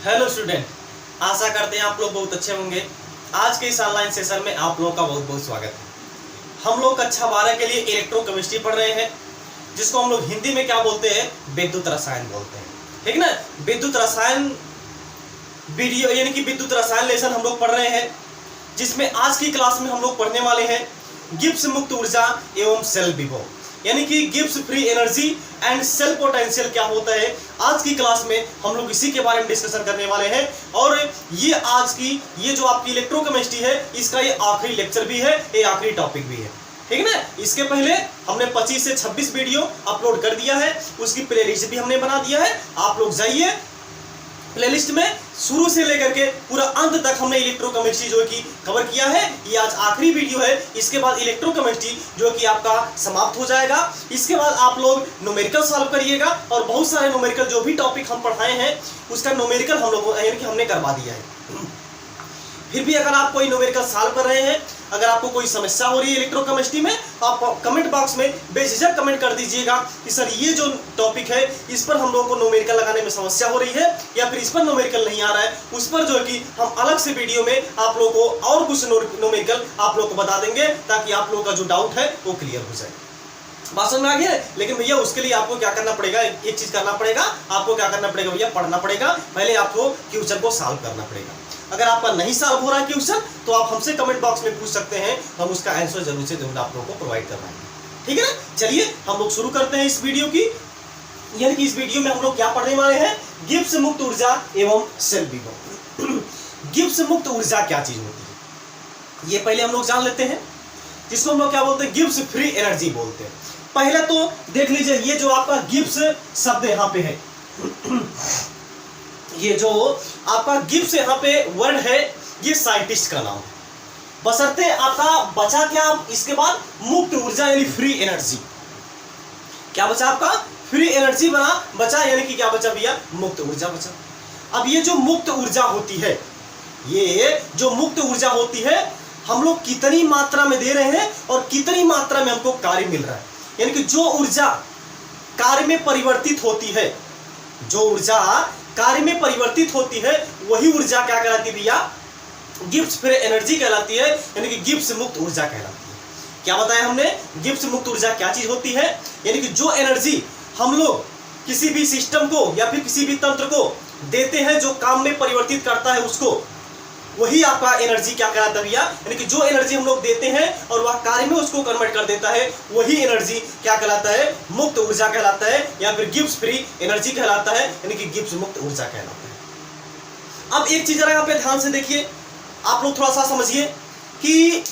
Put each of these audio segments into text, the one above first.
Hello student, आशा करते हैं आप लोग बहुत अच्छे होंगे। आज के इस ऑनलाइन सेशन में आप लोगों का बहुत बहुत स्वागत है। हम लोग कक्षा 12 के लिए इलेक्ट्रोकेमिस्ट्री पढ़ रहे हैं, जिसको हम लोग हिंदी में क्या बोलते हैं, विद्युत रसायन बोलते हैं। ठीक ना। विद्युत रसायन वीडियो यानी कि विद्युत रसायन लेसन हम लोग पढ़ रहे हैं, जिसमें आज की क्लास में हम लोग पढ़ने वाले हैं गिब्स मुक्त ऊर्जा एवं सेल विभव, यानी कि Gibbs free energy and cell potential क्या होता है। आज की क्लास में हम लोग इसी के बारे में डिस्कशन करने वाले हैं। और ये आज की ये जो आपकी इलेक्ट्रोकेमिस्ट्री है, इसका ये आखिरी लेक्चर भी है, ये आखिरी टॉपिक भी है। ठीक है ना। इसके पहले हमने 25 से 26 वीडियो अपलोड कर दिया है, उसकी प्लेलिस्ट भी हमने बना दिया है। आप लोग जाइए प्लेलिस्ट में, शुरू से लेकर के पूरा अंत तक हमने इलेक्ट्रोकेमिस्ट्री जो कि कवर किया है। ये आज आखिरी वीडियो है। इसके बाद इलेक्ट्रोकेमिस्ट्री जो कि आपका समाप्त हो जाएगा। इसके बाद आप लोग न्यूमेरिकल सॉल्व करिएगा, और बहुत सारे न्यूमेरिकल जो भी टॉपिक हम पढ़ाए हैं उसका न्यूमेरिकल हम लोग यानी कि हमने करवा दिया है। फिर भी अगर आप कोई न्यूमेरिकल सॉल्व कर रहे हैं, अगर आपको कोई समस्या हो रही है इलेक्ट्रोकेमिस्ट्री में, तो आप कमेंट बॉक्स में बेझिझक कमेंट कर दीजिएगा कि सर ये जो टॉपिक है इस पर हम लोगों को न्यूमेरिकल लगाने में समस्या हो रही है, या फिर इस पर न्यूमेरिकल नहीं आ रहा है। उस पर जो है कि हम अलग से वीडियो में आप लोगों को और कुछ न्यूमेरिकल आप लोग को बता देंगे, ताकि आप लोगों का जो डाउट है वो क्लियर हो जाए। बात समझ में आ गया है। लेकिन भैया उसके लिए आपको क्या करना पड़ेगा, एक चीज करना पड़ेगा। आपको क्या करना पड़ेगा भैया, पढ़ना पड़ेगा। पहले आपको क्वेश्चन को सॉल्व करना पड़ेगा। अगर आपका नहीं सॉल्व हो रहा है क्वेश्चन, तो आप हमसे कमेंट बॉक्स में पूछ सकते हैं, हम उसका आंसर जरूर से जरूर आप लोगों को प्रोवाइड करवाएंगे। ठीक है ना। चलिए हम लोग शुरू करते हैं इस वीडियो की। यानी कि इस वीडियो में हम लोग क्या पढ़ने वाले हैं, गिब्स मुक्त ऊर्जा एवं सेल विभव। गिब्स मुक्त ऊर्जा क्या चीज होती है, ये पहले हम लोग जान लेते हैं, जिसको हम लोग क्या बोलते हैं, गिब्स फ्री एनर्जी बोलते हैं। पहले तो देख लीजिए, ये जो आपका गिब्स शब्द यहाँ पे है, ये जो आपका गिब्स यहाँ पे वर्ड है, ये साइंटिस्ट का नाम है। बशर्ते आपका बचा क्या इसके बाद, मुक्त ऊर्जा यानी फ्री एनर्जी। क्या बचा आपका, फ्री एनर्जी बचा, यानी कि क्या बचा भैया, मुक्त ऊर्जा बचा। अब ये जो मुक्त ऊर्जा होती है, ये जो मुक्त ऊर्जा होती है, हम लोग कितनी मात्रा में दे रहे हैं और कितनी मात्रा में हमको कार्य मिल रहा है। यानी कि जो ऊर्जा कार्य में परिवर्तित होती है, जो ऊर्जा कार्य में परिवर्तित होती है, वही ऊर्जा क्या कहलाती है भैया, गिब्स फ्री एनर्जी कहलाती है, यानी कि गिब्स मुक्त ऊर्जा कहलाती है। क्या बताया हमने, गिब्स मुक्त ऊर्जा क्या चीज होती है, यानी कि जो एनर्जी हम लोग किसी भी सिस्टम को या फिर किसी भी तंत्र को देते हैं, जो काम में परिवर्तित करता है उसको, वही आपका एनर्जी क्या कहलाता है भैया, यानी कि जो एनर्जी हम लोग देते हैं और वह कार्य में उसको कन्वर्ट कर देता है, वही एनर्जी क्या कहलाता है, मुक्त ऊर्जा कहलाता है, या फिर गिब्स फ्री एनर्जी कहलाता है, यानी कि गिब्स मुक्त ऊर्जा कहलाता है। अब एक चीज जरा यहाँ पे ध्यान से देखिए, आप लोग थोड़ा सा समझिए कि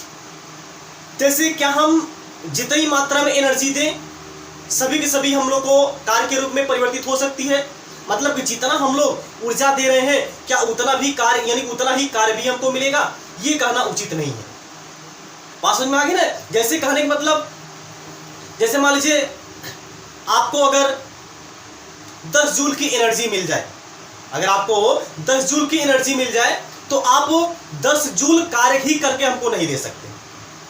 जैसे क्या हम जितनी मात्रा में एनर्जी दें, सभी के सभी हम लोग को कार्य के रूप में परिवर्तित हो सकती है। मतलब कि जितना हम लोग ऊर्जा दे रहे हैं, क्या उतना भी कार्य यानी कि उतना ही कार्य भी हमको मिलेगा, ये कहना उचित नहीं है। बात समझ में आ गई ना। जैसे कहने का मतलब, जैसे मान लीजिए आपको अगर 10 जूल की एनर्जी मिल जाए, अगर आपको 10 जूल की एनर्जी मिल जाए, तो आप 10 जूल कार्य ही करके हमको नहीं दे सकते।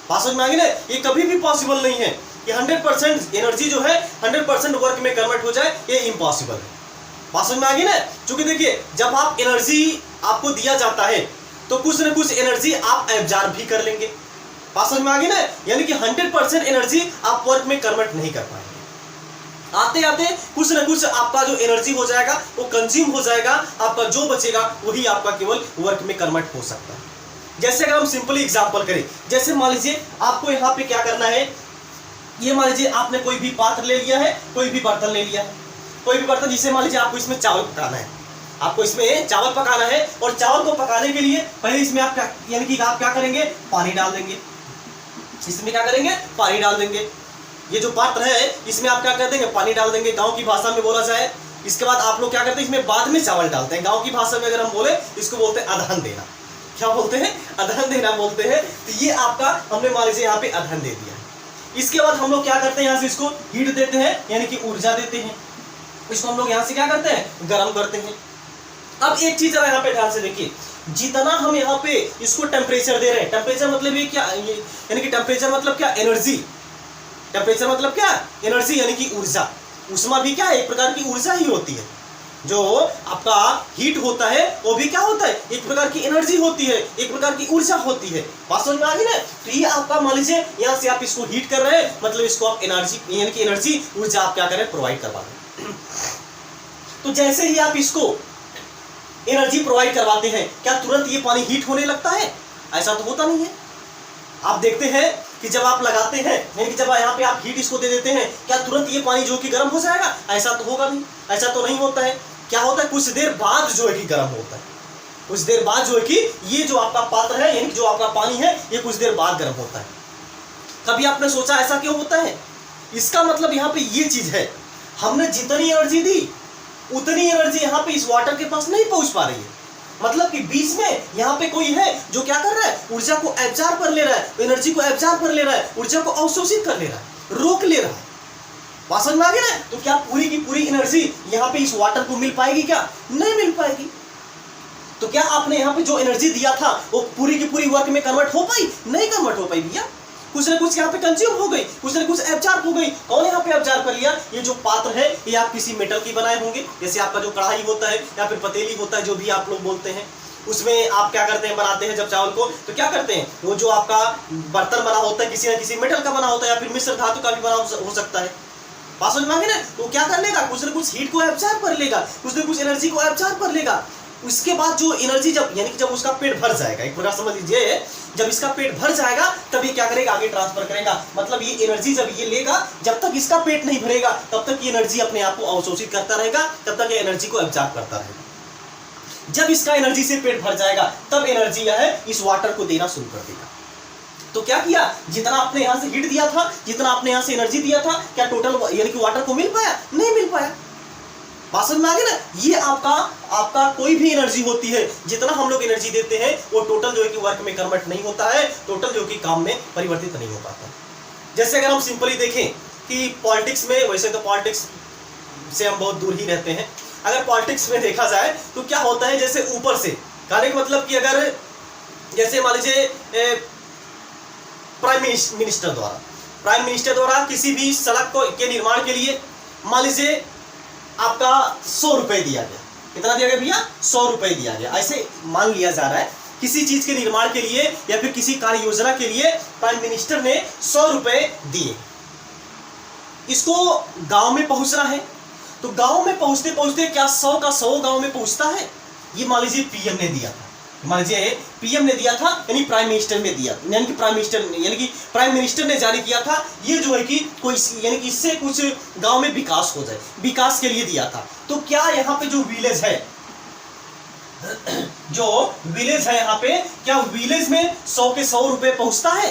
बात समझ में आ गई ना। ये कभी भी पॉसिबल नहीं है कि 100% एनर्जी जो है 100% वर्क में कन्वर्ट हो जाए, ये इम्पॉसिबल है। बात समझ में आ गई ना। क्योंकि देखिए, जब आप एनर्जी आपको दिया जाता है, तो कुछ न कुछ एनर्जी आप एब्जॉर्ब भी कर लेंगे। बात समझ में आ गई ना। यानी कि 100% एनर्जी आप वर्क में कन्वर्ट नहीं कर पाएंगे। आते आते कुछ न कुछ आपका जो एनर्जी हो जाएगा वो कंज्यूम हो जाएगा, आपका जो बचेगा वही आपका केवल वर्क में कन्वर्ट हो सकता है। जैसे अगर हम सिंपली एग्जांपल करें, जैसे मान लीजिए आपको यहाँ पे क्या करना है, ये मान लीजिए आपने कोई भी पात्र ले लिया है, कोई भी बर्तन ले लिया है, कोई भी बर्तन, जिसे मान लीजिए आपको इसमें चावल पकाना है, आपको इसमें चावल पकाना है, और चावल को पकाने के लिए पहले इसमें आप क्या यानी कि आप क्या करेंगे, पानी डाल देंगे। इसमें क्या करेंगे, पानी डाल देंगे। ये जो पात्र है इसमें आप क्या कर देंगे, पानी डाल देंगे, गांव की भाषा में बोला जाए। इसके बाद आप लोग क्या करते हैं, इसमें बाद में चावल डालते हैं। गांव की भाषा में अगर हम बोले, इसको बोलते हैं अधन देना। क्या बोलते हैं, अधन देना बोलते हैं। तो ये आपका हमने मान लीजिए यहाँ पे अधन दे दिया। इसके बाद हम लोग क्या करते हैं, यहाँ से इसको हीट देते हैं, यानी कि ऊर्जा देते हैं। इसको हम लोग यहाँ से क्या करते हैं, गर्म करते हैं। अब एक चीज यहाँ पे ध्यान से देखिए, जितना हम यहाँ पे इसको टेम्परेचर दे रहे हैं, टेम्परेचर मतलब ये क्या, यानी कि टेम्परेचर मतलब क्या, एनर्जी। टेम्परेचर मतलब क्या, एनर्जी यानी कि ऊर्जा। उष्मा भी क्या है, एक प्रकार की ऊर्जा ही होती है। जो आपका हीट होता है वो भी क्या होता है, एक प्रकार की एनर्जी होती है, एक प्रकार की ऊर्जा होती है। बात समझ में आ गई ना। तो ये आपका मान लीजिए यहाँ से आप इसको हीट कर रहे हैं, मतलब इसको आप एनर्जी यानी कि एनर्जी ऊर्जा आप क्या कर रहे हैं, प्रोवाइड करवा रहे हैं। तो जैसे ही आप इसको एनर्जी प्रोवाइड करवाते हैं, क्या तुरंत ये पानी हीट होने लगता है? ऐसा तो होता नहीं है। आप देखते हैं कि जब आप लगाते हैं यानी कि जब यहाँ पे आप हीट इसको दे देते हैं, क्या तुरंत ये पानी जो कि गर्म हो जाएगा? ऐसा तो होगा नहीं, ऐसा तो नहीं होता है। क्या होता है, कुछ देर बाद जो है कि गर्म होता है, कुछ देर बाद जो है कि ये जो आपका पात्र है यानी जो आपका पानी है ये कुछ देर बाद गर्म होता है। कभी आपने सोचा ऐसा क्यों होता है? इसका मतलब यहाँ पे ये चीज है, हमने जितनी एनर्जी दी उतनी एनर्जी यहाँ पे इस वाटर के पास नहीं पहुंच पा रही है। मतलब कि बीच में यहाँ पे कोई है जो क्या कर रहा है, ऊर्जा को एब्जॉर्ब कर ले रहा है, एनर्जी को एब्जॉर्ब कर ले रहा है, ऊर्जा को अवशोषित कर ले रहा है, रोक ले रहा है। बात समझ में आ गया ना। तो क्या पूरी की पूरी एनर्जी यहाँ पे इस वाटर को मिल पाएगी? क्या नहीं मिल पाएगी। तो क्या आपने यहाँ पे जो एनर्जी दिया था वो पूरी की पूरी वर्क में कन्वर्ट हो पाई? नहीं कन्वर्ट हो पाई भैया। कुछ ना कुछ यहाँ पे कंज्यूम हो गई, कुछ ना कुछ एब्जॉर्ब हो गई। कौन यहाँ पे एब्जॉर्ब कर लिया? ये जो पात्र है ये आप किसी मेटल की बनाए होंगे, जैसे आपका जो कढ़ाई होता है या फिर पतीली होता है, जो भी आप लोग बोलते हैं, उसमें आप क्या करते हैं, बनाते हैं जब चावल को, तो क्या करते हैं, वो जो आपका बर्तन बना होता है किसी ना किसी मेटल का बना होता है या फिर मिश्र धातु का भी बना हो सकता है। बात समझ में आ गई ना। तो क्या कर लेगा, कुछ ना कुछ हीट को एब्जॉर्ब कर लेगा, कुछ ना कुछ एनर्जी को एब्जॉर्ब कर लेगा। उसके बाद जो एनर्जी जब यानी कि जब उसका पेट भर जाएगा, एक प्रकार समझ लीजिए, जब इसका पेट भर जाएगा तब ये क्या करेगा, आगे ट्रांसफर करेगा। मतलब ये एनर्जी जब ये लेगा, जब तक इसका पेट नहीं भरेगा तब तक ये एनर्जी अपने आप को अवशोषित करता रहेगा, तब तक ये एनर्जी को एब्जॉर्ब करता रहेगा। जब इसका एनर्जी से पेट भर जाएगा तब एनर्जी यह है इस वाटर को देना शुरू कर देगा। तो क्या किया, जितना आपने यहां से हीट दिया था, जितना आपने यहां से एनर्जी दिया था, क्या टोटल यानी कि वाटर को मिल पाया? नहीं मिल पाया। बात समझ में आ गई ना। ये आपका कोई भी एनर्जी होती है, जितना हम लोग एनर्जी देते हैं वो टोटल जो है कि वर्क में कन्वर्ट नहीं होता है, टोटल जो कि काम में परिवर्तित नहीं हो पाता। जैसे अगर हम सिंपली देखें कि पॉलिटिक्स में, वैसे तो पॉलिटिक्स से हम बहुत दूर ही रहते हैं, अगर पॉलिटिक्स में देखा जाए तो क्या होता है, जैसे ऊपर से कहने का मतलब कि अगर जैसे मान लीजिए प्राइम मिनिस्टर द्वारा किसी भी सड़क के निर्माण के लिए मान लीजिए आपका 100 रुपए दिया गया। कितना दिया गया भैया? 100 रुपए दिया गया। ऐसे मान लिया जा रहा है किसी चीज के निर्माण के लिए या फिर किसी कार्य योजना के लिए प्राइम मिनिस्टर ने 100 रुपए दिए। इसको गांव में पहुंचना है, तो गांव में पहुंचते पहुंचते क्या 100 का 100 गांव में पहुंचता है? ये मान लीजिए पीएम ने दिया था, मान लीजिए पीएम ने दिया था, यानी प्राइम मिनिस्टर ने दिया, यानी कि प्राइम मिनिस्टर ने जारी किया था। ये जो है कि कोई यानी कि इससे कुछ गांव में विकास हो जाए, विकास के लिए दिया था। तो क्या यहाँ पे जो विलेज है, यहाँ पे, क्या विलेज में 100 के 100 रुपए पहुंचता है?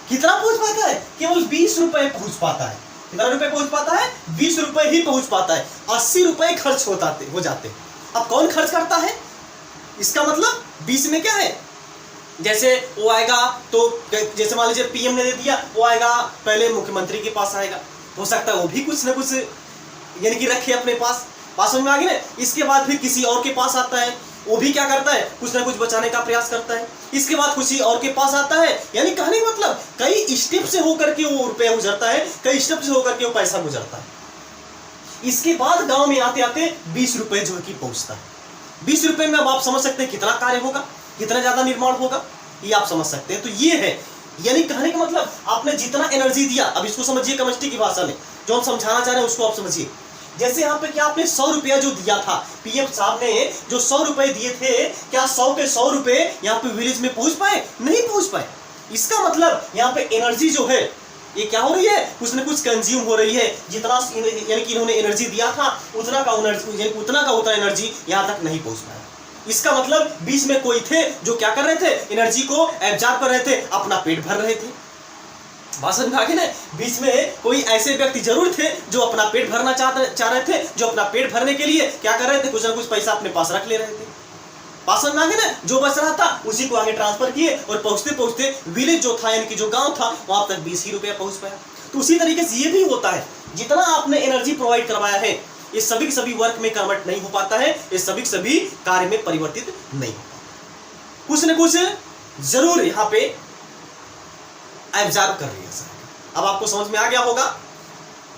कितना पहुंच पाता है? केवल 20 रुपए पहुंच पाता है। कितना रुपए पहुंच पाता है? 20 रुपए ही पहुंच पाता है। 80 रुपए खर्च हो जाते। अब कौन खर्च करता है? इसका मतलब 20 में क्या है, जैसे वो आएगा तो जैसे मान लीजिए पीएम ने दे दिया, वो आएगा पहले मुख्यमंत्री के पास आएगा, हो सकता है वो भी कुछ ना कुछ यानी कि रखे अपने पास। पास में आ गई ना। इसके बाद फिर किसी और के पास आता है, वो भी क्या करता है, कुछ ना कुछ बचाने का प्रयास करता है। इसके बाद किसी और के पास आता है, यानी कहने का मतलब कई स्टेप से होकर के वो रुपया गुजरता है, कई स्टेप से होकर के वो पैसा गुजरता है। इसके बाद गांव में आते आते 20 रुपए जो है कि पहुंचता है। 20 रुपए में अब आप समझ सकते हैं कितना कार्य होगा, कितना ज्यादा निर्माण होगा, ये आप समझ सकते हैं। तो ये है, यानी कहने का मतलब आपने जितना एनर्जी दिया, अब इसको समझिए केमिस्ट्री की भाषा में, जो हम समझाना चाह रहे हैं उसको आप समझिए। जैसे यहाँ पे क्या आपने 100 रुपया जो दिया था, पीएम साहब ने जो 100 रुपए दिए थे, क्या 100 के 100 रुपए यहाँ पे विलेज में पहुंच पाए? नहीं पहुंच पाए। इसका मतलब यहाँ पे एनर्जी जो है ये क्या हो रही है, कुछ न कुछ कंज्यूम हो रही है। जितना यानी कि इन्होंने एनर्जी दिया था उतना का एनर्जी यहाँ तक नहीं पहुंच पाया। इसका मतलब बीच में कोई थे जो क्या कर रहे थे, एनर्जी को एब्जॉर्ब कर रहे थे, अपना पेट भर रहे थे। भाषण में आगे ना, बीच में कोई ऐसे व्यक्ति जरूर थे जो अपना पेट भरना चाह रहे थे, जो अपना पेट भरने के लिए क्या कर रहे थे, कुछ ना कुछ पैसा अपने पास रख ले रहे थे। भाषण में आगे ना, जो बच रहा था उसी को आगे ट्रांसफर किए और पहुंचते पहुंचते विलेज जो था यानी कि जो गांव था वहां तक 20 ही रुपया पहुंच पाया। तो उसी तरीके से ये भी होता है, जितना आपने एनर्जी प्रोवाइड करवाया है ये सभी के सभी वर्क में कन्वर्ट नहीं हो पाता है, ये सभी के सभी कार्य में परिवर्तित नहीं हो पाता। कुछ न कुछ जरूर यहाँ पे एब्जॉर्ब कर लिया जाएगा। अब आपको समझ में आ गया होगा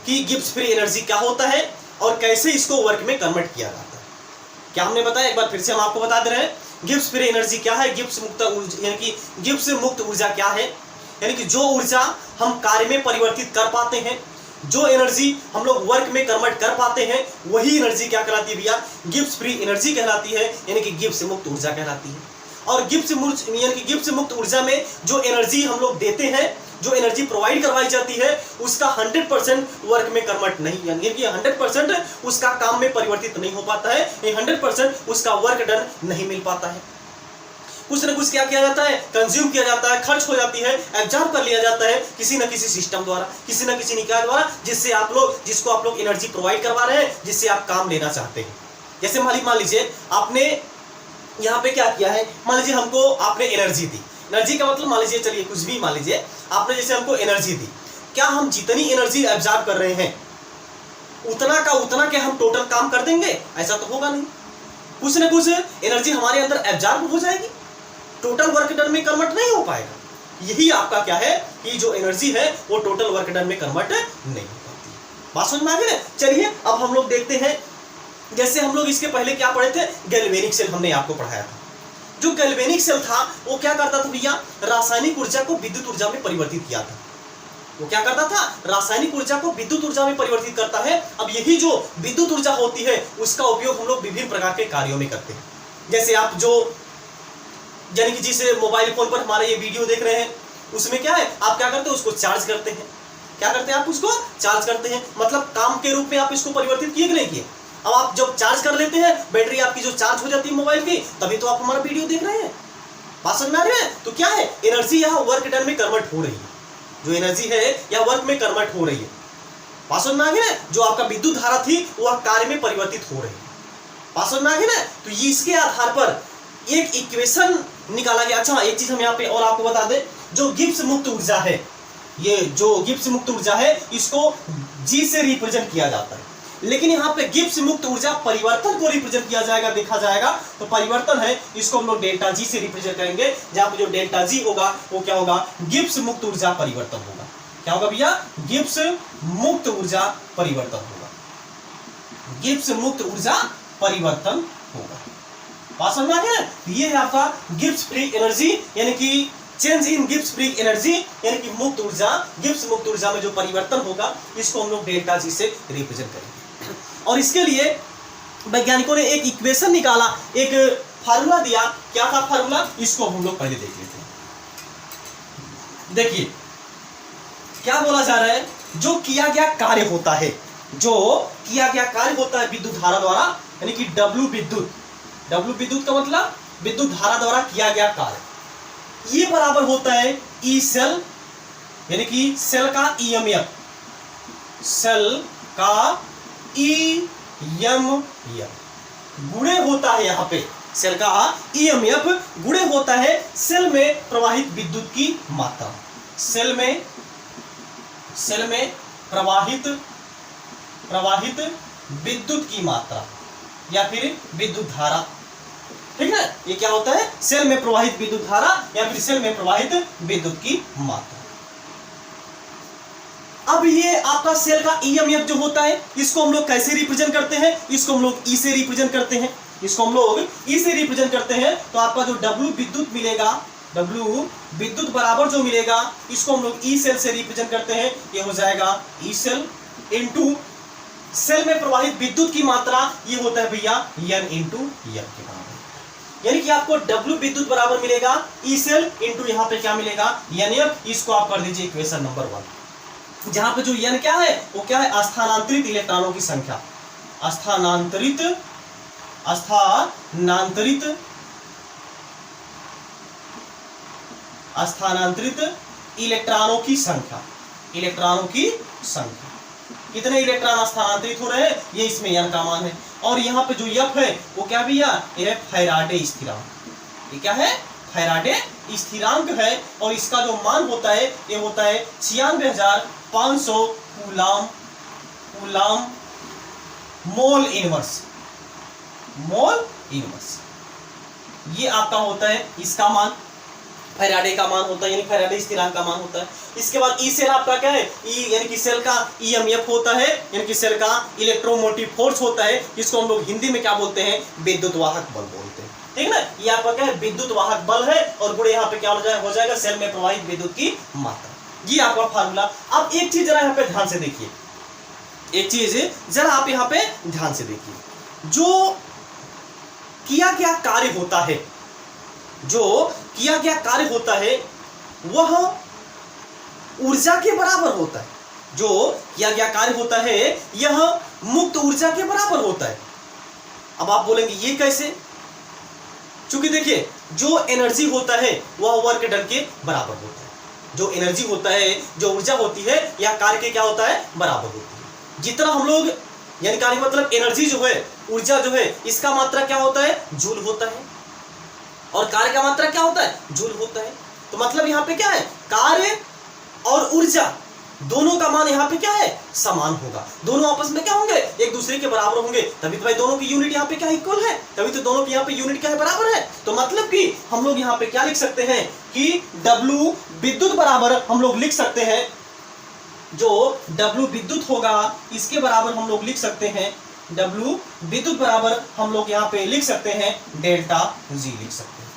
कि गिब्स फ्री एनर्जी क्या होता है और कैसे इसको वर्क में कन्वर्ट किया जाता है। क्या हमने बताया, एक बार फिर से हम आपको बता दे रहे हैं। गिब्स फ्री एनर्जी क्या है, गिब्स मुक्त ऊर्जा यानी कि गिब्स मुक्त ऊर्जा क्या है, यानी कि जो ऊर्जा हम कार्य में परिवर्तित कर पाते हैं, जो एनर्जी हम लोग वर्क में कन्वर्ट कर पाते हैं, वही एनर्जी क्या कहलाती है भैया, गिब्स फ्री एनर्जी कहलाती है, यानी कि गिब्स मुक्त ऊर्जा कहलाती है। और गिब्स मुक्त ऊर्जा में जो एनर्जी हम लोग देते हैं, जो एनर्जी प्रोवाइड करवाई जाती है, उसका 100% वर्क में कन्वर्ट नहीं, यानी कि 100% उसका काम में परिवर्तित नहीं हो पाता है, 100% उसका वर्क डन नहीं मिल पाता है। कुछ ना कुछ क्या किया जाता है, कंज्यूम किया जाता है, खर्च हो जाती है, एब्जॉर्ब कर लिया जाता है किसी न किसी सिस्टम द्वारा, किसी न किसी निकाय द्वारा, जिसको आप लोग एनर्जी प्रोवाइड करवा रहे हैं, जिससे आप काम लेना चाहते हैं। जैसे मान लीजिए आपने यहाँ पे क्या किया है, मान लीजिए हमको आपने एनर्जी दी। एनर्जी का मतलब मान लीजिए, चलिए कुछ भी मान लीजिए, आपने जैसे हमको एनर्जी दी, क्या हम जितनी एनर्जी एब्जॉर्ब कर रहे हैं उतना का उतना क्या हम टोटल काम कर देंगे? ऐसा तो होगा नहीं। कुछ ना कुछ एनर्जी हमारे अंदर एब्जॉर्ब हो जाएगी, टोटल वर्क डन में कन्वर्ट नहीं हो पाएगा। यही आपका क्या है कि जो एनर्जी है वो टोटल वर्क डन में कन्वर्ट नहीं हो पाती। बात समझ में आ गई ना? चलिए अब हम लोग देखते हैं, जैसे हम लोग इसके पहले क्या पढ़े थे, गैल्वेनिक सेल हमने आपको पढ़ाया था। जो गैल्वेनिक सेल था वो क्या करता था भैया, रासायनिक ऊर्जा को विद्युत ऊर्जा में परिवर्तित किया था। वो क्या करता था, रासायनिक ऊर्जा को विद्युत ऊर्जा में परिवर्तित करता है। अब यही जो विद्युत ऊर्जा होती है उसका उपयोग हम लोग विभिन्न प्रकार के कार्यों में करते हैं। जैसे आप जो यानी कि जिस मोबाइल फोन पर हमारे ये वीडियो देख रहे हैं, उसमें क्या है, आप क्या करते हैं, उसको चार्ज करते हैं। क्या करते हैं आप, उसको चार्ज करते हैं, मतलब काम के रूप में आप इसको परिवर्तित किए कि नहीं किए। अब आप जब चार्ज कर लेते हैं, बैटरी आपकी जो चार्ज हो जाती है मोबाइल की, तभी तो आप हमारा वीडियो देख रहे हैं। बात समझ में आ रही है? तो क्या है, एनर्जी यहाँ वर्क डन में कन्वर्ट हो रही है, जो एनर्जी है या वर्क में कन्वर्ट हो रही है। बात समझ में आ गई ना? जो आपका विद्युत धारा थी वह कार्य में परिवर्तित हो रही है। बात समझ में आ गई ना? तो इसके आधार पर एक इक्वेशन निकाला गया। अच्छा, एक चीज हम यहाँ पे और आपको बता दें, जो गिब्स मुक्त ऊर्जा है, ये जो गिब्स मुक्त ऊर्जा है, इसको जी से रिप्रेजेंट किया जाता है। लेकिन यहाँ पे गिब्स मुक्त ऊर्जा परिवर्तन को रिप्रेजेंट किया जाएगा, देखा जाएगा तो परिवर्तन है, इसको हम लोग डेल्टा जी से रिप्रेजेंट करेंगे। जहाँ पे जो डेल्टा जी होगा वो क्या होगा, गिब्स मुक्त ऊर्जा परिवर्तन होगा। क्या होगा भैया, गिब्स मुक्त ऊर्जा परिवर्तन होगा, गिब्स मुक्त ऊर्जा परिवर्तन होगा। बात समझ में आ गया? ये है आपका गिब्स फ्री एनर्जी, यानी कि change in Gibbs free energy, यानी कि मुक्त ऊर्जा, गिब्स मुक्त ऊर्जा में जो परिवर्तन होगा, इसको हम लोग डेल्टा जी से रिप्रेजेंट करेंगे। और इसके लिए वैज्ञानिकों ने एक इक्वेशन निकाला, एक फार्मूला दिया। क्या था फार्मूला, इसको हम लोग पहले देख लेते हैं। देखिए क्या बोला जा रहा है, जो किया गया कार्य होता है, जो किया गया कार्य होता है विद्युत धारा द्वारा, यानी कि डब्ल्यू विद्युत, डब्ल्यू विद्युत का मतलब विद्युत धारा द्वारा किया गया कार्य, ये बराबर होता है ई सेल, यानी कि सेल का ईएमएफ, सेल का ईएमएफ गुणे होता है, यहाँ पे सेल का ईएमएफ गुणे होता है सेल में प्रवाहित विद्युत की मात्रा, सेल में प्रवाहित विद्युत की मात्रा या फिर विद्युत धारा। ठीक है, ये क्या होता है, सेल में प्रवाहित विद्युत धारा या फिर सेल में प्रवाहित विद्युत की मात्रा। अब ये आपका सेल का ईएमएफ जो होता है, इसको हम लोग कैसे रिप्रेजेंट करते हैं, इसको हम लोग ई से रिप्रेजेंट करते हैं, इसको हम लोग ई से रिप्रेजेंट करते हैं। तो आपका जो डब्ल्यू विद्युत मिलेगा, डब्ल्यू विद्युत बराबर जो मिलेगा, इसको हम लोग ई सेल से रिप्रेजेंट करते हैं। ये हो जाएगा ई सेल इनटू सेल में प्रवाहित विद्युत की मात्रा, ये होता है भैया एन इनटू एफ के बराबर। यानी कि आपको डब्ल्यू विद्युत बराबर मिलेगा ई सेल इनटू यहाँ पे क्या मिलेगा, एन एफ। इसको आप कर दीजिए इक्वेशन नंबर 1, जहां पे जो एन क्या है, वो क्या है, स्थानांतरित इलेक्ट्रॉनों की संख्या, स्थानांतरित इलेक्ट्रॉनों की संख्या, कितने इलेक्ट्रॉन स्थानांतरित हो रहे हैं, ये इसमें एन का मान है। और यहाँ पे जो एफ है वो क्या भैया, ये फैराडे स्थिरांक, ये क्या है, फैराडे स्थिरांक है। और इसका जो मान होता है ये होता है 96,500 कूलम मोल इनवर्स, ये आपका होता है इसका मान। फैराडे का मान होता है, यानी फैराडे स्थिरांक का मान होता है। इसके बाद ई सेल आपका क्या है, ई यानी कि सेल का ईएमएफ होता है, यानी कि सेल का इलेक्ट्रोमोटिव फोर्स होता है, जिसको हम लोग हिंदी में क्या बोलते हैं, विद्युत वाहक बल बोलते हैं। ठीक है ना, ये आपका क्या है, विद्युत वाहक बल है, और गुणे यहाँ पे क्या हो जाएगा सेल में प्रवाहित विद्युत की मात्रा। ये आपका फार्मूला। अब एक चीज जरा यहाँ पे ध्यान से देखिए, एक चीज जरा आप यहाँ पे ध्यान से देखिए, जो किया गया कार्य होता है, जो किया गया कार्य होता है वह ऊर्जा के बराबर होता है। जो किया गया कार्य होता है यह मुक्त ऊर्जा के बराबर होता है। अब आप बोलेंगे ये कैसे? क्योंकि देखिए जो एनर्जी होता है वह वर्क डन के बराबर होता है। जो एनर्जी होता है, जो ऊर्जा होती है, यह कार्य के क्या होता है, बराबर होती है। जितना हम लोग यानी कार्य मतलब एनर्जी जो है, ऊर्जा जो है, इसका मात्रा क्या होता है, जूल होता है, और कार्य का मात्रा क्या होता है, जूल होता है। तो मतलब यहाँ पे क्या है, कार्य और ऊर्जा दोनों का मान यहाँ पे क्या है, समान होगा। दोनों आपस में क्या होंगे, एक दूसरे के बराबर होंगे, तभी तो भाई दोनों की यूनिट यहाँ पे क्या इक्वल है, तभी तो दोनों की यहाँ पे यूनिट क्या है, बराबर है। तो मतलब कि हम लोग यहाँ पे क्या लिख सकते हैं कि W विद्युत बराबर हम लोग लिख सकते हैं, जो W विद्युत होगा इसके बराबर हम लोग लिख सकते हैं, W विद्युत बराबर हम लोग यहाँ पे लिख सकते हैं डेल्टा G लिख सकते हैं।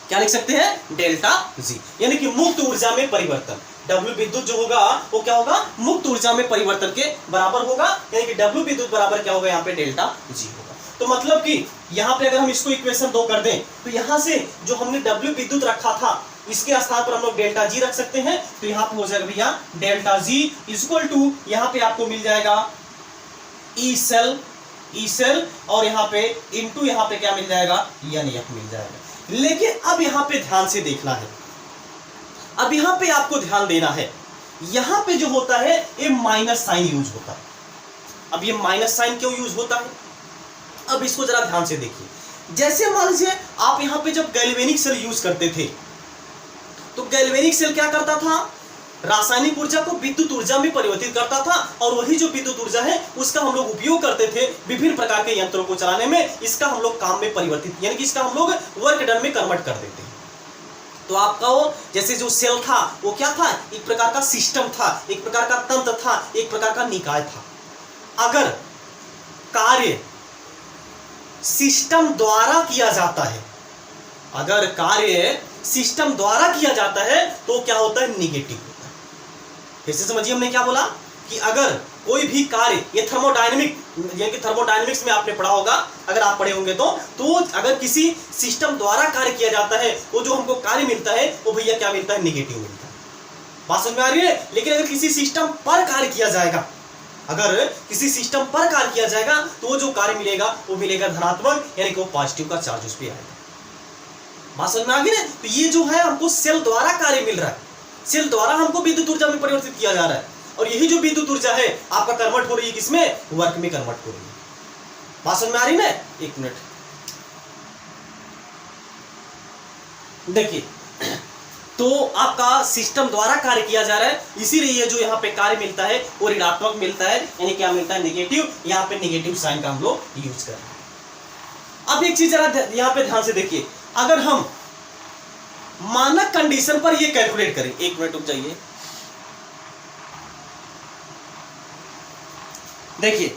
क्या लिख सकते हैं, डेल्टा G, यानी कि मुक्त ऊर्जा में परिवर्तन। W विद्युत जो होगा वो क्या होगा, मुक्त ऊर्जा में परिवर्तन के बराबर होगा, यानी कि W विद्युत बराबर क्या होगा, यहाँ पे डेल्टा G होगा। तो मतलब कि यहाँ पे अगर हम इसको इक्वेशन 2 कर दें, तो यहाँ से जो हमने W विद्युत रखा था इसके स्थान पर हम लोग डेल्टा G रख सकते हैं। तो यहाँ पे हो जाएगा भैया डेल्टा G इक्वल टू, यहाँ पे आपको मिल जाएगा ई सेल, और यहाँ पे इनटू यहाँ पे क्या मिल जाएगा, NF मिल जाएगा। लेकिन अब यहाँ पे ध्यान से देखना है, अब यहाँ पे आपको ध्यान देना है, यहाँ पे जो होता है ये माइनस साइन यूज होता है। अब ये माइनस साइन क्यों यूज होता है, अब इसको जरा ध्यान से देखिए। जैसे मान लीजिए आप यहाँ पे जब गैल्वेनिक सेल यूज करते थे, तो गैल्वेनिक सेल क्या करता था, रासायनिक ऊर्जा को विद्युत ऊर्जा में परिवर्तित करता था, और वही जो विद्युत ऊर्जा है उसका हम लोग उपयोग करते थे विभिन्न प्रकार के यंत्रों को चलाने में। इसका हम लोग काम में परिवर्तित, यानी कि इसका हम लोग वर्क डन में कन्वर्ट कर देते हैं। तो आपका वो जैसे जो सेल था वो क्या था, एक प्रकार का सिस्टम था, एक प्रकार का तंत्र था, एक प्रकार का निकाय था। अगर कार्य सिस्टम द्वारा किया जाता है, अगर कार्य सिस्टम द्वारा किया जाता है तो क्या होता है, निगेटिव होता है। फिर से समझिए हमने क्या बोला कि अगर कोई भी कार्य, ये थर्मोडायनेमिक यानी कि थर्मोडायनेमिक्स में आपने पढ़ा होगा, अगर आप पढ़े होंगे तो अगर किसी सिस्टम द्वारा कार्य किया जाता है, वो जो हमको कार्य मिलता है वो भैया क्या मिलता है, निगेटिव मिलता है। बात समझ में आ रही है। लेकिन अगर किसी सिस्टम पर कार्य किया जाएगा, अगर किसी सिस्टम पर कार्य किया जाएगा तो वो जो कार्य मिलेगा वो मिलेगा धनात्मक, यानी कि वो पॉजिटिव का चार्ज उस पर आएगा। बात समझ में आ गई ना। तो ये जो है हमको सेल द्वारा कार्य मिल रहा है, सेल द्वारा हमको विद्युत ऊर्जा में परिवर्तित किया जा रहा है, और यही जो विद्युत ऊर्जा है आपका कन्वर्ट हो रही है किसमें, वर्क में कन्वर्ट हो रही है। बात समझ में आ रही है ना। एक मिनट देखिए, तो आपका सिस्टम द्वारा कार्य किया जा रहा है, इसीलिए ये जो यहाँ पे कार्य मिलता है वो ऋणात्मक मिलता है, यानी क्या मिलता है, नेगेटिव। यहाँ पे नेगेटिव साइन का हम लोग यूज कर रहे हैं। अब एक चीज जरा यहाँ पे ध्यान से देखिए, अगर हम मानक कंडीशन पर ये कैलकुलेट करें, एक मिनट रुक जाइए, देखिए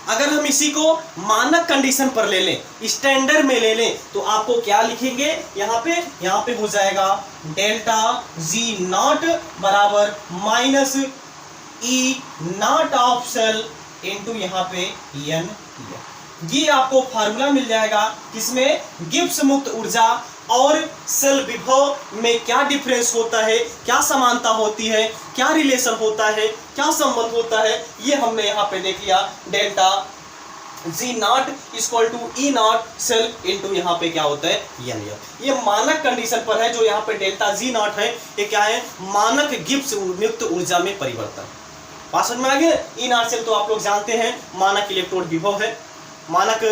अगर हम इसी को मानक कंडीशन पर ले लें, स्टैंडर्ड में ले लें, तो आपको क्या लिखेंगे, यहाँ पे हो जाएगा डेल्टा G नॉट बराबर minus E naught of cell into यहाँ पे N। ये आपको फार्मूला मिल जाएगा किसमें, गिब्स मुक्त ऊर्जा और सेल विभव में क्या डिफरेंस होता है, क्या समानता होती है, क्या रिलेशन होता है, क्या संबंध होता है, ये हमने यहाँ पे देख लिया। Delta G naught equal to E naught cell into यहाँ पे क्या होता है, NF। ये मानक कंडीशन पर है। जो यहाँ पे डेल्टा G नॉट है ये क्या है, मानक गिब्स मुक्त ऊर्जा में परिवर्तन। बात समझ में आ गया। ई नॉट सेल तो आप लोग जानते हैं मानक इलेक्ट्रोड विभव है, मानक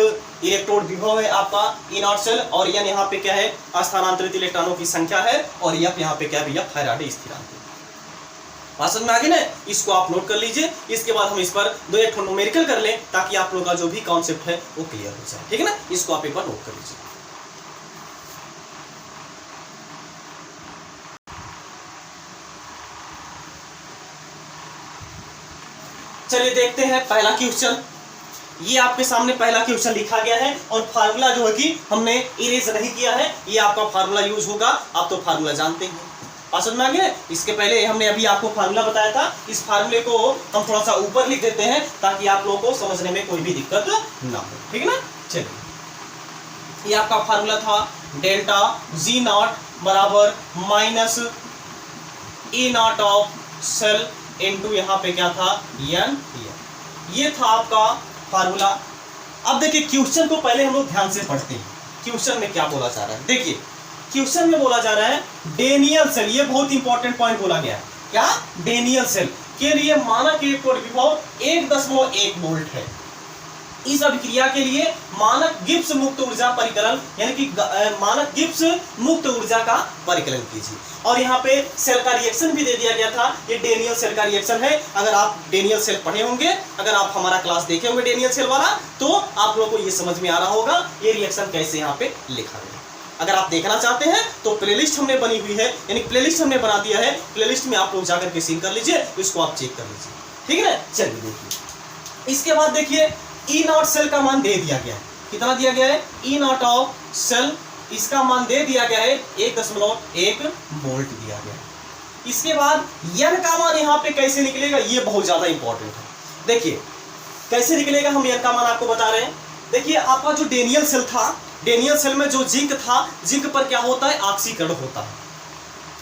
इलेक्ट्रोड विभव है आपका ई नॉट सेल, और N यहाँ पे क्या है, स्थानांतरित इलेक्ट्रॉनों की संख्या है, और F यहाँ पे क्या है भैया, फैराडे स्थिरांक है। बात समझ में आ गई ना। इसको आप नोट कर लीजिए, इसके बाद हम इस पर 2 न्यूमेरिकल कर लें ताकि आप लोगों का जो भी कॉन्सेप्ट है वो क्लियर हो जाए, ठीक है ना। इसको आप एक बार नोट कर लीजिए। चलिए देखते हैं पहला क्वेश्चन। ये आपके सामने पहला क्वेश्चन लिखा गया है और फार्मूला जो है कि हमने इरेज नहीं किया है, ये आपका फार्मूला यूज होगा। आप तो फार्मूला जानते हैं, बात समझ में आ गया। इसके पहले हमने अभी आपको फार्मूला बताया था, इस फार्मूले को हम थोड़ा सा ऊपर लिख देते हैं ताकि आप लोगों को समझने में कोई भी दिक्कत ना हो, ठीक है ना। चलिए, ये आपका फार्मूला था डेल्टा जी नॉट बराबर minus E naught of cell into यहाँ पे क्या था एन, ये था आपका फार्मूला। अब देखिए क्वेश्चन को पहले हम लोग ध्यान से पढ़ते हैं, क्वेश्चन में क्या बोला जा रहा है। देखिए क्वेश्चन में बोला जा रहा है डेनियल सेल, ये बहुत इंपॉर्टेंट पॉइंट बोला गया है। क्या? डेनियल सेल के लिए मानक इलेक्ट्रॉन विभव 1.1 वोल्ट है। इस अभिक्रिया के लिए मानक गिब्स मुक्त ऊर्जा परिकलन यानी कि मानक गिब्स मुक्त ऊर्जा का परिकलन कीजिए। और यहाँ पे सेल का रिएक्शन भी दे दिया गया था, ये डेनियल सेल का रिएक्शन है। अगर आप डेनियल सेल पढ़े होंगे, अगर आप हमारा क्लास देखे होंगे डेनियल सेल वाला, तो आप लोगों को ये समझ में आ रहा होगा ये रिएक्शन कैसे यहाँ पे लिखा गया। अगर आप देखना चाहते हैं तो प्लेलिस्ट हमने बनी हुई है, यानी प्लेलिस्ट हमने बना दिया है, प्लेलिस्ट में आप लोग जाकर के सीन कर लीजिए, इसको आप चेक कर लीजिए, ठीक है ना। चलिए देखिए, इसके बाद देखिए ई नॉट सेल का मान दे दिया गया है, कितना दिया गया है, ई नॉट ऑफ सेल, इसका मान दे दिया गया है 1.1 वोल्ट दिया गया है। इसके बाद यन का मान यहाँ पे कैसे निकलेगा, ये बहुत ज्यादा इंपॉर्टेंट है। देखिए कैसे निकलेगा, हम यन का मान आपको बता रहे हैं। देखिए आपका जो डेनियल सेल था, डेनियल सेल में जो जिंक था, जिंक पर क्या होता है, ऑक्सीकरण होता है,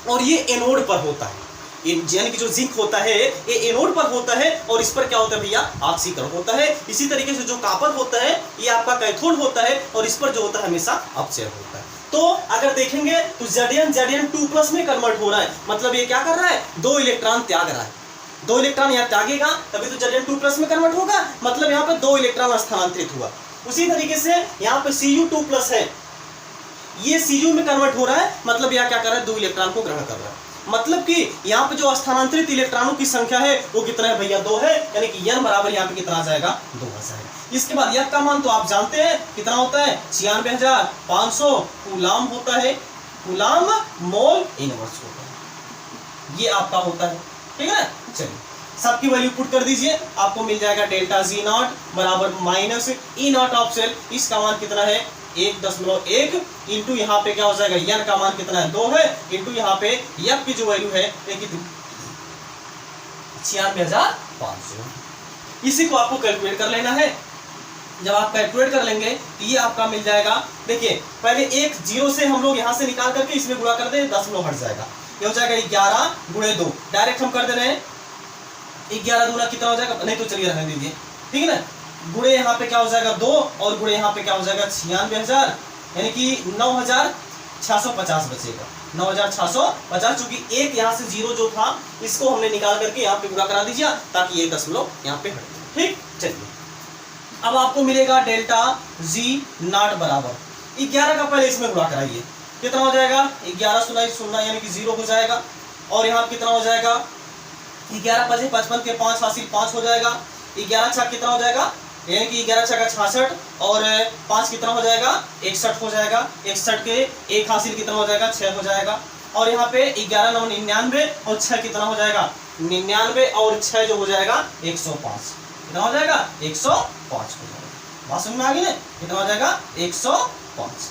और ये एनोड पर होता है। यानी कि जो जिंक होता है ये एनोड पर होता है और इस पर क्या होता है भैया, ऑक्सीकरण होता है। इसी तरीके से जो कॉपर होता है ये आपका कैथोड होता है और इस पर जो होता है हमेशा अपचय होता है। तो अगर देखेंगे तो Zn 2+ में कन्वर्ट हो रहा है, मतलब ये क्या कर रहा है, 2 इलेक्ट्रॉन त्याग रहा है। 2 इलेक्ट्रॉन यहाँ त्यागेगा तभी तो Zn 2+ में कन्वर्ट होगा, मतलब यहाँ पे 2 इलेक्ट्रॉन स्थानांतरित हुआ। उसी तरीके से यहाँ पे Cu 2+ है, ये Cu में कन्वर्ट हो रहा है, मतलब यह क्या कर रहा है, 2 इलेक्ट्रॉन को ग्रहण कर रहा है। मतलब कि यहाँ पे जो स्थानांतरित इलेक्ट्रॉनों की संख्या है वो कितना है भैया, 2 है, यानी कि n बराबर यहाँ पे कितना आ जाएगा, 2 आ जाएगा। इसके बाद यह का मान तो आप जानते हैं कितना होता है, 96,500 कूलाम होता है, कूलाम मोल इनवर्स होता है, ये आपका होता है, ठीक है ना। चलिए सबकी वैल्यू पुट कर दीजिए, आपको मिल जाएगा डेल्टा जी नॉट बराबर minus E naught of cell, इसका मान कितना है 1.1 इंटू यहाँ पे क्या हो जाएगा, यन का मान कितना है 2 है, इंटू यहाँ पे यफ की जो वैल्यू है 96,500। इसी को आपको कैलकुलेट कर लेना है। जब आप कैलकुलेट कर लेंगे तो ये आपका मिल जाएगा। देखिए पहले एक 0 से हम लोग यहाँ से निकाल करके इसमें गुणा कर दें, 10 हट जाएगा, ये हो जाएगा 11 गुणे 2, डायरेक्ट हम कर दे रहे हैं 11 दूना कितना हो जाएगा, नहीं तो चलिए रहने दीजिए, ठीक है ना। गुणे यहाँ पे क्या हो जाएगा 2 और गुणे यहाँ पे क्या हो जाएगा 96,000, यानी कि 9,650 बचेगा, 9,650, चूंकि एक यहाँ से 0 जो था इसको हमने निकाल करके यहाँ पे गुणा करा दीजिए ताकि ये दशमलव यहाँ पे हट जाए, ठीक। चलिए अब आपको मिलेगा डेल्टा जी नॉट बराबर 11 का पहले इसमें गुणा कराइए, कितना हो जाएगा 11 0 यानी कि 0 हो जाएगा, और यहाँ कितना हो जाएगा 11 5 55 के 5 हासिल 5 हो जाएगा, 11 छक कितना हो जाएगा, यानी कि 11 छका 66 और 5 कितना हो जाएगा 61 हो जाएगा, 61 के 1 हासिल कितना हो जाएगा 6 हो जाएगा, और यहाँ पे 11 9 99 और 6 कितना हो जाएगा 99 और 6 जो हो जाएगा 105, कितना हो जाएगा 105 हो जाएगा। बात समझ में आ गई ना, कितना हो जाएगा 105।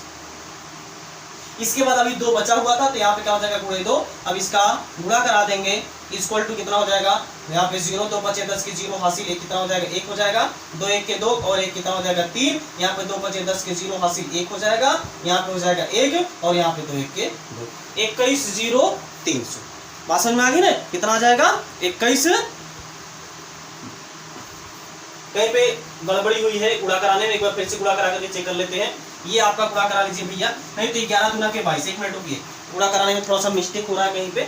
इसके बाद अभी 2 बचा हुआ था तो यहाँ पे क्या हो जाएगा गुणे 2, अब इसका गुणा करा देंगे, इक्वल टू कितना हो जाएगा, यहाँ पे 0 2 बचे 10 के 0 हासिल 1 कितना हो जाएगा 1 हो जाएगा, 2 1 के 2 और 1 कितना हो जाएगा 3, यहाँ पे 2 बचे 10 के 0 हासिल 1 हो जाएगा, यहाँ पे हो जाएगा 1 और यहाँ पे 2 1 के 2, 21 0 300। बात समझ में आ गई ना, कितना आ जाएगा 21। कहीं पे गड़बड़ी हुई है गुणा कराने में, एक बार फिर से गुणा करा करके चेक कर लेते हैं। ये आपका गुणा करा लीजिए भैया, नहीं तो 11 दूना के 22, 1 मिनट रुकिए, गुणा कराने में थोड़ा सा मिस्टेक हो रहा है कहीं पे,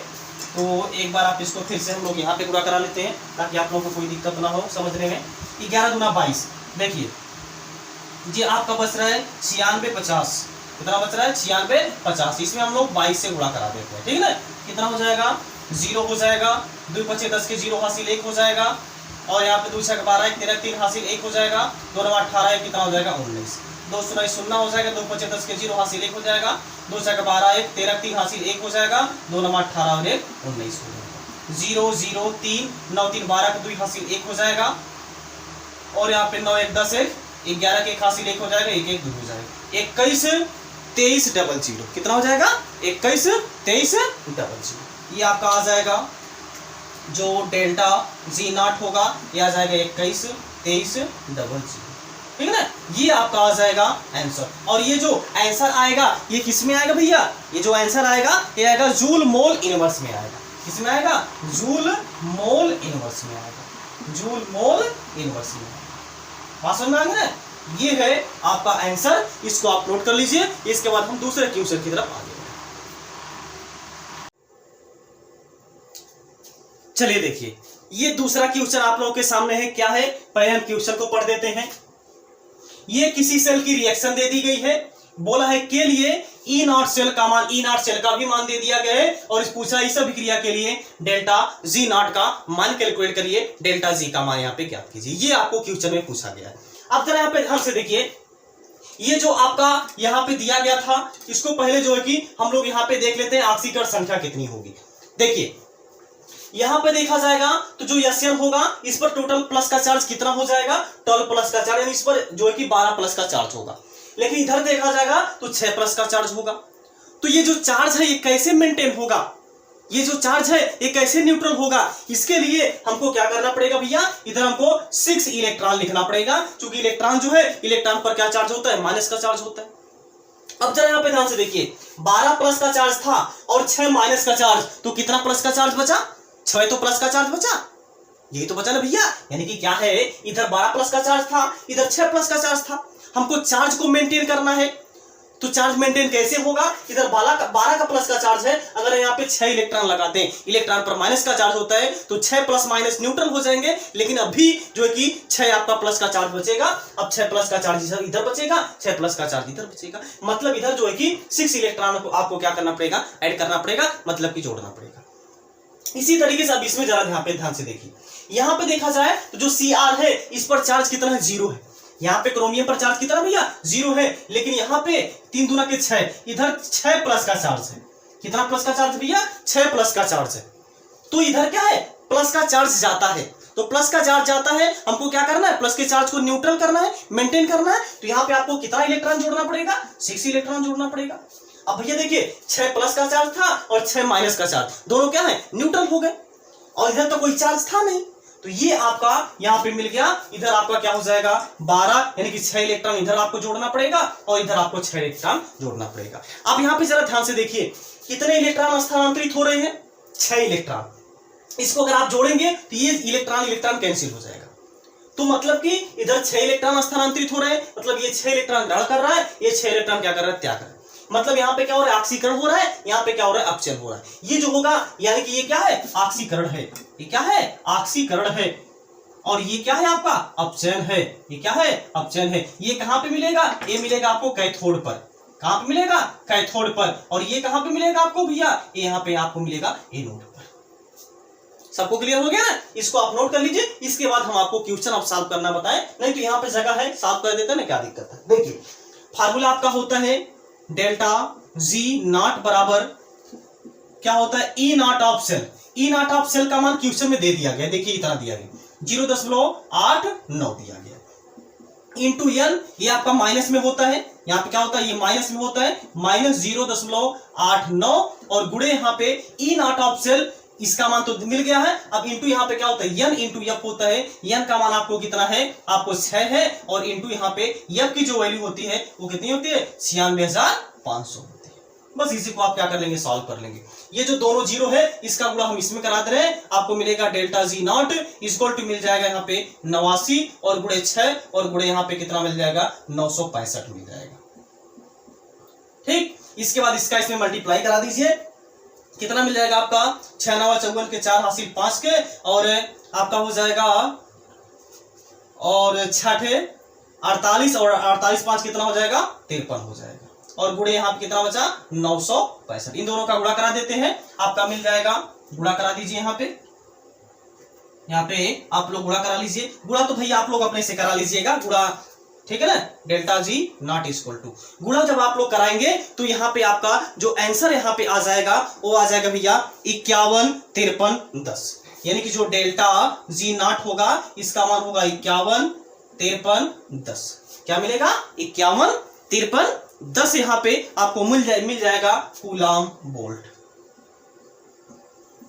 तो एक बार आप इसको फिर से हम लोग यहाँ पे गुणा करा लेते हैं ताकि आप लोगों को कोई दिक्कत ना हो समझने में। 11 दूना 22, देखिए जी आपका बच रहा है 96 50, कितना बच रहा है 96 50, इसमें हम लोग 22 से गुणा करा देते हैं, ठीक है ना। कितना हो जाएगा 0 हो जाएगा, 2 बचे 10 के 0 हासिल 1 हो जाएगा, और यहाँ पे 2 6 12 1 13 3 हासिल 1 हो जाएगा, 2 9 18 कितना हो जाएगा 19, 2 0 0 हो जाएगा, 2 5 10 के 0 हासिल 1 हो जाएगा, 2 6 12 1 13 3 हासिल 1 हो जाएगा, 2 9 18 और 1 19 हो जाएगा। 0 0 3 9 3 12 का 2 हासिल 1 हो जाएगा, और यहाँ पे 9 1 10 1 11 के 1 हासिल 1 हो जाएगा, 1 1 2 हो जाएगा, 21 23 00। कितना हो जाएगा? 21 23 00। ये आपका आ जाएगा जो डेल्टा जी नॉट होगा, ये आ जाएगा 21 23 00। ठीक है ना, ये आपका आ जाएगा आंसर। और ये जो आंसर आएगा ये किस में आएगा भैया? ये जो आंसर आएगा ये आएगा जूल मोल इनवर्स में आएगा। किस में आएगा? जूल मोल इनवर्स में आएगा, जूल मोल इनवर्स में। बात समझ में आ गई ना? ये है आपका आंसर, इसको आप नोट कर लीजिए। इसके बाद हम दूसरे क्वेश्चन की तरफ आगे बढ़ें। चलिए देखिए, ये दूसरा क्वेश्चन आप लोगों के सामने है। क्या है? पहले हम क्वेश्चन को पढ़ देते हैं। ये किसी सेल की रिएक्शन दे दी गई है, बोला है के लिए ई नॉट सेल का मान, ई नॉट सेल का भी मान दे दिया गया है, और इस पूछा इस अभिक्रिया के लिए डेल्टा जी नॉट का मान कैलकुलेट करिए, डेल्टा जी का मान यहाँ पे ज्ञात कीजिए। ये आपको क्वेश्चन में पूछा गया है। अब जरा यहाँ पे ध्यान से देखिए, ये जो आपका यहाँ पे दिया गया था, इसको पहले जो है कि हम लोग यहाँ पे देख लेते हैं ऑक्सीकरण संख्या कितनी होगी। देखिए यहां पे देखा जाएगा तो जो Sn होगा इस पर टोटल प्लस का चार्ज कितना हो जाएगा? 12 प्लस का चार्ज, यानी इस पर जो है कि 12 प्लस का चार्ज होगा। लेकिन इधर देखा जाएगा तो 6 प्लस का चार्ज होगा। तो ये जो चार्ज है ये कैसे मेंटेन होगा? ये जो चार्ज है ये कैसे न्यूट्रल होगा? इसके लिए हमको क्या करना पड़ेगा भैया? इधर हमको 6 इलेक्ट्रॉन लिखना पड़ेगा, क्योंकि इलेक्ट्रॉन जो है, इलेक्ट्रॉन पर क्या चार्ज होता है? माइनस का चार्ज होता है। अब जरा यहाँ पे ध्यान से देखिए, 12 प्लस का चार्ज था और 6 माइनस का चार्ज, तो कितना प्लस का चार्ज बचा? 6 तो प्लस का चार्ज बचा, यही तो बचा ना भैया। यानी कि क्या है, इधर 12 प्लस का चार्ज था, इधर 6 प्लस का चार्ज था। हमको चार्ज को मेंटेन करना है, तो चार्ज मेंटेन कैसे होगा? इधर 12 का प्लस का चार्ज है, अगर यहाँ पे 6 इलेक्ट्रॉन लगाते हैं, इलेक्ट्रॉन पर माइनस का चार्ज होता है, तो 6 प्लस माइनस न्यूट्रल हो जाएंगे। लेकिन अभी जो है कि 6 आपका प्लस का चार्ज बचेगा, अब 6 प्लस का चार्ज इधर बचेगा, 6 प्लस का चार्ज इधर बचेगा। मतलब इधर जो है कि 6 इलेक्ट्रॉन को आपको क्या करना पड़ेगा? ऐड करना पड़ेगा, मतलब कि जोड़ना पड़ेगा। इसी तरीके से अब इसमें जरा यहाँ पे ध्यान से देखिए, यहाँ पे देखा जाए तो जो Cr है इस पर चार्ज कितना है? 0 है। यहाँ पे क्रोमियम पर चार्ज कितना भैया? 0 है। लेकिन यहाँ पे 3 दूना के 6, इधर 6 प्लस का चार्ज है। कितना प्लस का चार्ज भैया? 6 प्लस का चार्ज है। तो इधर क्या है? प्लस का चार्ज जाता है। तो प्लस का चार्ज जाता है, हमको क्या करना है? प्लस के चार्ज को न्यूट्रल करना है, मेंटेन करना है। तो यहाँ पे आपको कितना इलेक्ट्रॉन जोड़ना पड़ेगा? 6 इलेक्ट्रॉन जोड़ना पड़ेगा। अब भैया देखिए, 6 प्लस का चार्ज था और 6 माइनस का चार्ज, दोनों क्या है? न्यूट्रल हो गए, और इधर तो कोई चार्ज था नहीं, तो ये आपका यहाँ पे मिल गया। इधर आपका क्या हो जाएगा? 12, यानी कि 6 इलेक्ट्रॉन इधर आपको जोड़ना पड़ेगा, और इधर आपको 6 इलेक्ट्रॉन जोड़ना पड़ेगा। अब यहाँ पे जरा ध्यान से देखिए, कितने इलेक्ट्रॉन स्थानांतरित हो रहे हैं? 6 इलेक्ट्रॉन। इसको अगर आप जोड़ेंगे तो ये इलेक्ट्रॉन कैंसिल हो जाएगा। तो मतलब कि इधर 6 इलेक्ट्रॉन स्थानांतरित हो रहे हैं, मतलब ये 6 इलेक्ट्रॉन ग्रहण कर रहा है, ये 6 इलेक्ट्रॉन क्या कर रहा है? त्याग कर रहा है। मतलब यहाँ पे क्या हो रहा है? ऑक्सीकरण हो रहा है, यहाँ पे क्या हो रहा है? अपचयन हो रहा है। ये जो होगा, यानी कि ये क्या है? ऑक्सीकरण है। ये क्या है? ऑक्सीकरण है। और ये क्या है? आपका अपचयन है। ये क्या है? अपचयन है। ये कहां पे मिलेगा? ये मिलेगा आपको कैथोड पर। कहां पे मिलेगा? कैथोड पर। और ये कहां पे मिलेगा आपको भैया? ये यहाँ पे आपको मिलेगा एनोड पर। सबको क्लियर हो गया ना? इसको आप नोट कर लीजिए। इसके बाद हम आपको क्वेश्चन अब सॉल्व करना बताएं, नहीं तो यहाँ पे जगह है, सॉल्व कर देते हैं ना, क्या दिक्कत है? देखिए फार्मूला आपका होता है डेल्टा जी नॉट बराबर क्या होता है? E naught of cell. E naught of cell का मान क्वेश्चन में दे दिया गया, देखिए इतना दिया गया 0.89 दिया गया, इंटू एन, ये आपका माइनस में होता है, यहाँ पे क्या होता है? ये माइनस में होता है, माइनस 0.89, और गुणे यहाँ पे ई नॉट ऑफ सेल, इसका मान तो मिल गया है। अब इंटू यहाँ पे क्या होता है? एन इंटू एफ होता है। एन का मान आपको कितना है? आपको 6 है, और इंटू यहाँ पे एफ की जो वैल्यू होती है वो कितनी होती है? 96,500 होती है। बस इसी को आप क्या कर लेंगे? सॉल्व कर लेंगे। ये जो दोनों जीरो है इसका गुणा हम इसमें करा दे रहे हैं, आपको मिलेगा delta G naught equal to मिल जाएगा यहाँ पे 89, और गुणे 6, और गुणे यहाँ पे कितना मिल जाएगा? 965 मिल जाएगा। ठीक, इसके बाद इसका इसमें मल्टीप्लाई करा दीजिए, कितना मिल जाएगा आपका? 6 9 54 के 4 हासिल 5 के, और आपका हो जाएगा, और 6 48, और 48 5 कितना हो जाएगा? 53 हो जाएगा, और गुणे यहाँ पे कितना बचा? 965। इन दोनों का गुणा करा देते हैं, आपका मिल जाएगा, गुणा करा दीजिए। यहाँ पे आप लोग गुणा करा लीजिए। गुणा तो भैया आप लोग अपने से करा लीजिएगा, गुणा ठीक है ना, delta G naught equal to, गुणा जब आप लोग कराएंगे तो यहाँ पे आपका जो आंसर यहाँ पे आ जाएगा वो आ जाएगा भैया 51, 53, 10, यानी कि जो डेल्टा जी नॉट होगा इसका मान होगा 51, 53, 10। क्या मिलेगा? 51, 53, 10 यहाँ पे आपको मिल जाएगा कूलाम वोल्ट।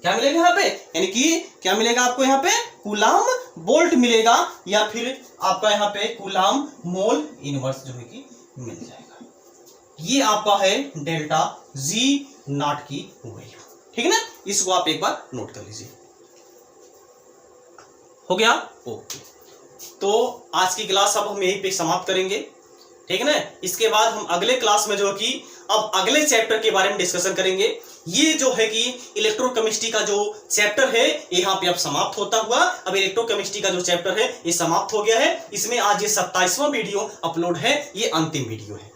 क्या मिलेगा यहाँ पे? यानी कि क्या मिलेगा आपको यहाँ पे? कूलाम वोल्ट मिलेगा, या फिर आपका यहाँ पे कूलाम मोल इनवर्स जो है कि मिल जाएगा। ये आपका है डेल्टा जी नॉट की वैल्यू, ठीक है ना। इसको आप एक बार नोट कर लीजिए। हो गया? ओके, तो आज की क्लास अब हम यहीं पे समाप्त करेंगे, ठीक है ना। इसके बाद हम अगले क्लास में जो है कि अब अगले चैप्टर के बारे में डिस्कशन करेंगे। ये जो है कि इलेक्ट्रोकेमिस्ट्री का जो चैप्टर है यहाँ पे अब समाप्त होता हुआ, अब इलेक्ट्रोकेमिस्ट्री का जो चैप्टर है ये समाप्त हो गया है। इसमें आज ये 27वां वीडियो अपलोड है, ये अंतिम वीडियो है।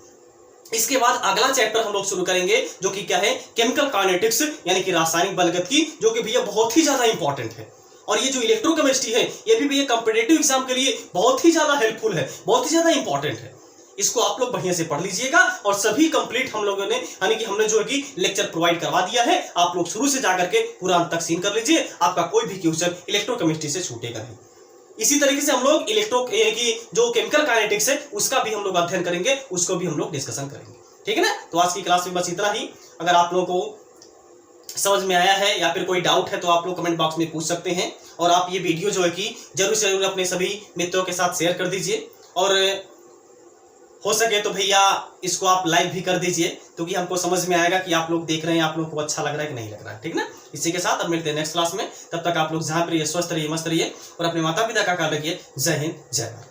इसके बाद अगला चैप्टर हम लोग शुरू करेंगे जो कि क्या है? केमिकल काइनेटिक्स, यानी कि रासायनिक बलगतिकी, जो कि भैया बहुत ही ज्यादा इंपॉर्टेंट है। और ये जो इलेक्ट्रोकेमिस्ट्री है ये भी भैया कॉम्पिटिटिव एग्जाम के लिए बहुत ही ज्यादा हेल्पफुल है, बहुत ही ज्यादा इंपॉर्टेंट है। इसको आप लोग बढ़िया से पढ़ लीजिएगा, और सभी कंप्लीट हम लोगों ने यानी कि हमने जो है कि लेक्चर प्रोवाइड करवा दिया है। आप लोग शुरू से जाकर के पूरा अंत तक सीन कर लीजिए, आपका कोई भी क्वेश्चन इलेक्ट्रोकेमिस्ट्री से छूटेगा नहीं। इसी तरीके से हम लोग की जो केमिकल काइनेटिक्स है उसका भी हम लोग अध्ययन करेंगे, उसको भी हम लोग डिस्कशन करेंगे, ठीक है ना। तो आज की क्लास में बस इतना ही। अगर आप लोगों को समझ में आया है या फिर कोई डाउट है तो आप लोग कमेंट बॉक्स में पूछ सकते हैं, और आप ये वीडियो जो है कि जरूर से जरूर अपने सभी मित्रों के साथ शेयर कर दीजिए, और हो सके तो भैया इसको आप लाइक भी कर दीजिए, क्योंकि हमको समझ में आएगा कि आप लोग देख रहे हैं, आप लोगों को अच्छा लग रहा है कि नहीं लग रहा है, ठीक ना। इसी के साथ अब मिलते हैं नेक्स्ट क्लास में। तब तक आप लोग जहां पर रहिए स्वस्थ रहिए, मस्त रहिए, और अपने माता पिता का ख्याल रखिए। जय हिंद, जय भारत।